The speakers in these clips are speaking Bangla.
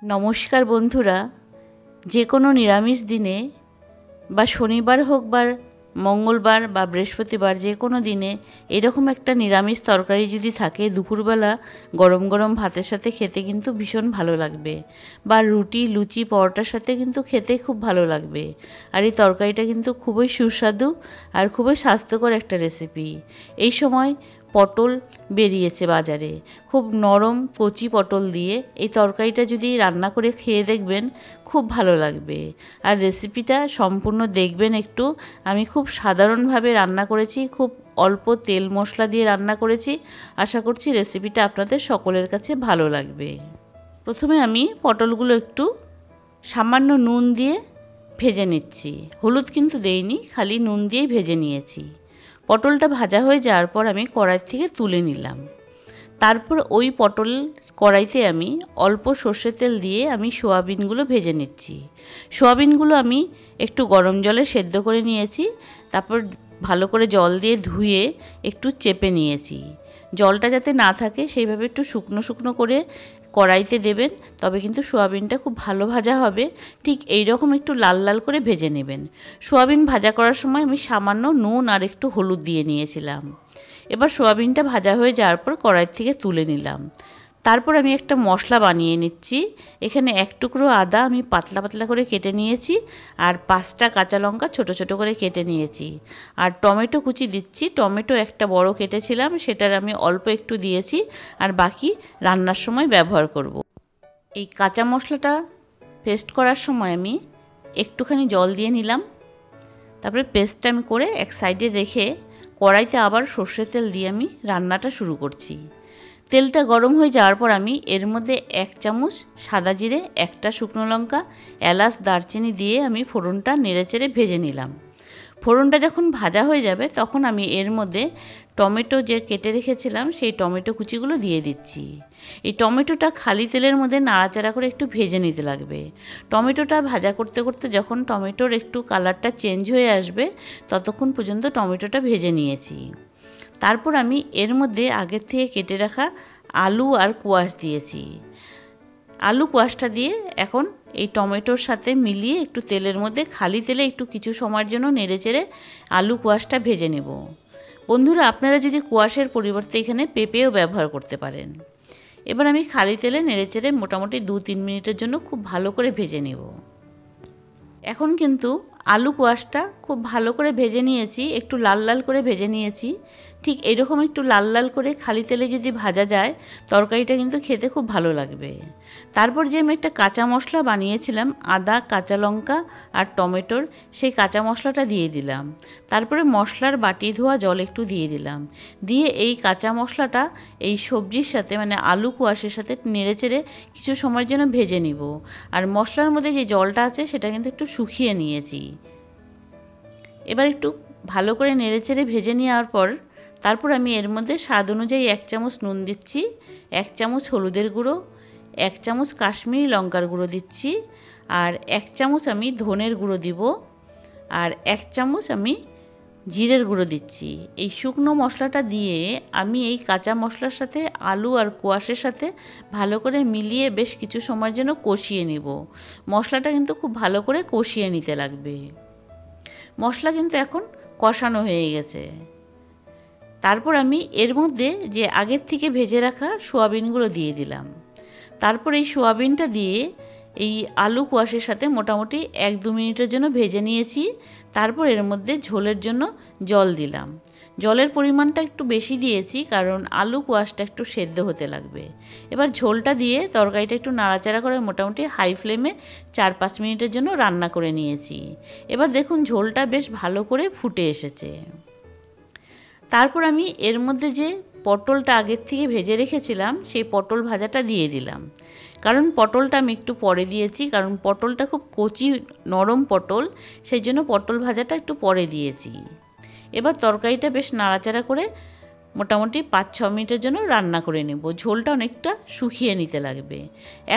নমস্কার বন্ধুরা, যে কোনো নিরামিষ দিনে বা শনিবার হোক বা মঙ্গলবার বা বৃহস্পতিবার যে কোনো দিনে এরকম একটা নিরামিষ তরকারি যদি থাকে দুপুরবেলা গরম গরম ভাতের সাথে খেতে কিন্তু ভীষণ ভালো লাগবে, বা রুটি লুচি পরোটার সাথে কিন্তু খেতে খুব ভালো লাগবে। আর এই তরকারিটা কিন্তু খুবই সুস্বাদু আর খুবই স্বাস্থ্যকর একটা রেসিপি। এই সময় পটল বেরিয়েছে বাজারে, খুব নরম কচি পটল দিয়ে এই তরকারিটা যদি রান্না করে খেয়ে দেখবেন খুব ভালো লাগবে। আর রেসিপিটা সম্পূর্ণ দেখবেন একটু। আমি খুব সাধারণভাবে রান্না করেছি, খুব অল্প তেল মশলা দিয়ে রান্না করেছি। আশা করছি রেসিপিটা আপনাদের সকলের কাছে ভালো লাগবে। প্রথমে আমি পটলগুলো একটু সামান্য নুন দিয়ে ভেজে নিচ্ছি, হলুদ কিন্তু দেইনি, খালি নুন দিয়েই ভেজে নিয়েছি। পটলটা ভাজা হয়ে যাওয়ার পর আমি কড়াই থেকে তুলে নিলাম। তারপর ওই পটল কড়াইতে আমি অল্প সর্ষের তেল দিয়ে আমি সোয়াবিনগুলো ভেজে নিচ্ছি। সোয়াবিনগুলো আমি একটু গরম জলে সেদ্ধ করে নিয়েছি, তারপর ভালো করে জল দিয়ে ধুয়ে একটু চেপে নিয়েছি। জলটা যাতে না থাকে সেইভাবে একটু শুকনো শুকনো করে কড়াইতে দেবেন, তবে কিন্তু সোয়াবিনটা খুব ভালো ভাজা হবে। ঠিক এই রকম একটু লাল লাল করে ভেজে নেবেন। সোয়াবিন ভাজা করার সময় আমি সামান্য নুন আর একটু হলুদ দিয়ে নিয়েছিলাম। এবার সোয়াবিনটা ভাজা হয়ে যাওয়ার পর কড়াই থেকে তুলে নিলাম। তারপর আমি একটা মশলা বানিয়ে নিচ্ছি। এখানে এক টুকরো আদা আমি পাতলা পাতলা করে কেটে নিয়েছি, আর 5টা কাঁচা লঙ্কা ছোট ছোট করে কেটে নিয়েছি। আর টমেটো কুচি দিচ্ছি। টমেটো একটা বড় কেটেছিলাম, সেটার আমি অল্প একটু দিয়েছি, আর বাকি রান্নার সময় ব্যবহার করব। এই কাঁচা মশলাটা পেস্ট করার সময় আমি একটুখানি জল দিয়ে নিলাম। তারপরে পেস্টটা আমি করে এক সাইডে রেখে কড়াইতে আবার সর্ষের তেল দিয়ে আমি রান্নাটা শুরু করছি। তেলটা গরম হয়ে যাওয়ার পর আমি এর মধ্যে 1 চামচ সাদা জিরে, একটা শুকনো লঙ্কা, এলাচ, দারচিনি দিয়ে আমি ফোড়নটা নেড়েচেড়ে ভেজে নিলাম। ফোড়নটা যখন ভাজা হয়ে যাবে তখন আমি এর মধ্যে টমেটো যে কেটে রেখেছিলাম সেই টমেটো কুচিগুলো দিয়ে দিচ্ছি। এই টমেটোটা খালি তেলের মধ্যে নাড়াচাড়া করে একটু ভেজে নিতে লাগবে। টমেটোটা ভাজা করতে করতে যখন টমেটোর একটু কালারটা চেঞ্জ হয়ে আসবে ততক্ষণ পর্যন্ত টমেটোটা ভেজে নিয়েছি। তারপর আমি এর মধ্যে আগের থেকে কেটে রাখা আলু আর কোয়াশ দিয়েছি। আলু কোয়াশটা দিয়ে এখন এই টমেটোর সাথে মিলিয়ে একটু তেলের মধ্যে খালি তেলে একটু কিছু সময়ের জন্য নেড়েচেড়ে আলু কোয়াশটা ভেজে নেব। বন্ধুরা, আপনারা যদি কোয়াশের পরিবর্তে এখানে পেঁপেও ব্যবহার করতে পারেন। এবার আমি খালি তেলে নেড়েচেড়ে মোটামুটি 2-3 মিনিটের জন্য খুব ভালো করে ভেজে নেব। এখন কিন্তু আলু কোয়াশটা খুব ভালো করে ভেজে নিয়েছি, একটু লাল লাল করে ভেজে নিয়েছি। ঠিক এরকম একটু লাল লাল করে খালি তেলে যদি ভাজা যায় তরকারিটা কিন্তু খেতে খুব ভালো লাগবে। তারপর যে আমি একটা কাঁচা মশলা বানিয়েছিলাম আদা, কাঁচা লঙ্কা আর টমেটোর, সেই কাঁচা মশলাটা দিয়ে দিলাম। তারপরে মশলার বাটি ধোয়া জল একটু দিয়ে দিলাম। দিয়ে এই কাঁচা মশলাটা এই সবজির সাথে মানে আলু কোয়াশের সাথে নেড়েচেড়ে কিছু সময়ের জন্য ভেজে নিব। আর মশলার মধ্যে যে জলটা আছে সেটা কিন্তু একটু শুকিয়ে নিয়েছি। এবার একটু ভালো করে নেড়েচেড়ে ভেজে নেওয়ার পর তারপর আমি এর মধ্যে স্বাদ অনুযায়ী 1 চামচ নুন দিচ্ছি, 1 চামচ হলুদের গুঁড়ো, 1 চামচ কাশ্মীরি লঙ্কার গুঁড়ো দিচ্ছি, আর 1 চামচ আমি ধনের গুঁড়ো দিব, আর 1 চামচ আমি জিরের গুঁড়ো দিচ্ছি। এই শুকনো মশলাটা দিয়ে আমি এই কাঁচা মশলার সাথে আলু আর কোয়াশের সাথে ভালো করে মিলিয়ে বেশ কিছু সময়ের জন্য কষিয়ে নিব। মশলাটা কিন্তু খুব ভালো করে কষিয়ে নিতে লাগবে। মশলা কিন্তু এখন কষানো হয়ে গেছে। তারপর আমি এর মধ্যে যে আগের থেকে ভেজে রাখা সোয়াবিনগুলো দিয়ে দিলাম। তারপর এই সোয়াবিনটা দিয়ে এই আলু কোয়াশের সাথে মোটামুটি 1-2 মিনিটের জন্য ভেজে নিয়েছি। তারপর এর মধ্যে ঝোলের জন্য জল দিলাম। জলের পরিমাণটা একটু বেশি দিয়েছি কারণ আলু কোয়াশটা একটু সেদ্ধ হতে লাগবে। এবার ঝোলটা দিয়ে তরকারিটা একটু নাড়াচাড়া করে মোটামুটি হাই ফ্লেমে 4-5 মিনিটের জন্য রান্না করে নিয়েছি। এবার দেখুন ঝোলটা বেশ ভালো করে ফুটে এসেছে। তারপর আমি এর মধ্যে যে পটলটা আগের থেকে ভেজে রেখেছিলাম সেই পটল ভাজাটা দিয়ে দিলাম। কারণ পটলটা আমি একটু পরে দিয়েছি, কারণ পটলটা খুব কচি নরম পটল, সেই জন্য পটল ভাজাটা একটু পরে দিয়েছি। এবার তরকারিটা বেশ নাড়াচাড়া করে মোটামুটি 5-6 মিনিটের জন্য রান্না করে নেব। ঝোলটা অনেকটা শুকিয়ে নিতে লাগবে।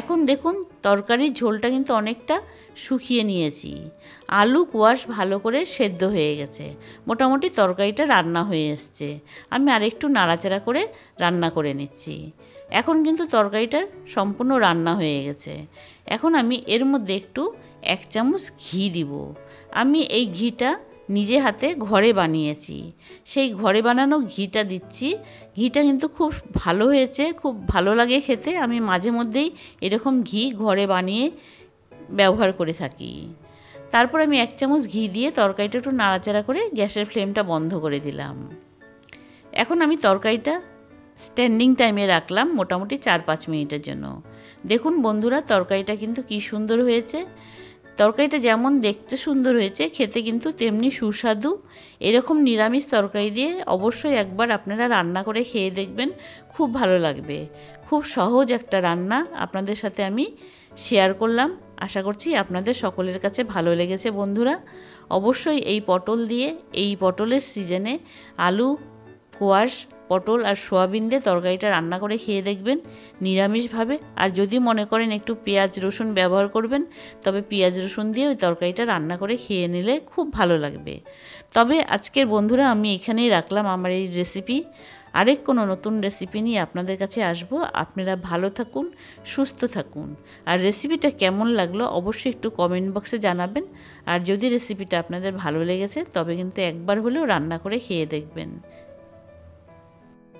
এখন দেখুন তরকারির ঝোলটা কিন্তু অনেকটা শুকিয়ে নিয়েছি। আলু কোয়াশ ভালো করে সেদ্ধ হয়ে গেছে, মোটামুটি তরকারিটা রান্না হয়ে এসছে। আমি আরেকটু নাড়াচাড়া করে রান্না করে নিচ্ছি। এখন কিন্তু তরকারিটার সম্পূর্ণ রান্না হয়ে গেছে। এখন আমি এর মধ্যে একটু 1 চামচ ঘি দিব। আমি এই ঘিটা নিজে হাতে ঘরে বানিয়েছি, সেই ঘরে বানানো ঘিটা দিচ্ছি। ঘিটা কিন্তু খুব ভালো হয়েছে, খুব ভালো লাগে খেতে। আমি মাঝে মধ্যেই এরকম ঘি ঘরে বানিয়ে ব্যবহার করে থাকি। তারপর আমি 1 চামচ ঘি দিয়ে তরকারিটা একটু নাড়াচাড়া করে গ্যাসের ফ্লেমটা বন্ধ করে দিলাম। এখন আমি তরকারিটা স্ট্যান্ডিং টাইমে রাখলাম মোটামুটি 4-5 মিনিটের জন্য। দেখুন বন্ধুরা, তরকারিটা কিন্তু কি সুন্দর হয়েছে। তরকারিটা যেমন দেখতে সুন্দর হয়েছে, খেতে কিন্তু তেমনি সুস্বাদু। এরকম নিরামিষ তরকারি দিয়ে অবশ্যই একবার আপনারা রান্না করে খেয়ে দেখবেন, খুব ভালো লাগবে। খুব সহজ একটা রান্না আপনাদের সাথে আমি শেয়ার করলাম। আশা করছি আপনাদের সকলের কাছে ভালো লেগেছে বন্ধুরা। অবশ্যই এই পটল দিয়ে, এই পটলের সিজনে আলু, কোয়াশ, পটল আর সোয়াবিন দিয়ে তরকারিটা রান্না করে খেয়ে দেখবেন নিরামিষভাবে। আর যদি মনে করেন একটু পেঁয়াজ রসুন ব্যবহার করবেন, তবে পেঁয়াজ রসুন দিয়ে ওই তরকারিটা রান্না করে খেয়ে নিলে খুব ভালো লাগবে। তবে আজকের বন্ধুরা আমি এখানেই রাখলাম আমার এই রেসিপি। আরেক কোনো নতুন রেসিপি নিয়ে আপনাদের কাছে আসবো। আপনারা ভালো থাকুন, সুস্থ থাকুন। আর রেসিপিটা কেমন লাগলো অবশ্যই একটু কমেন্ট বক্সে জানাবেন। আর যদি রেসিপিটা আপনাদের ভালো লেগেছে তবে কিন্তু একবার হলেও রান্না করে খেয়ে দেখবেন।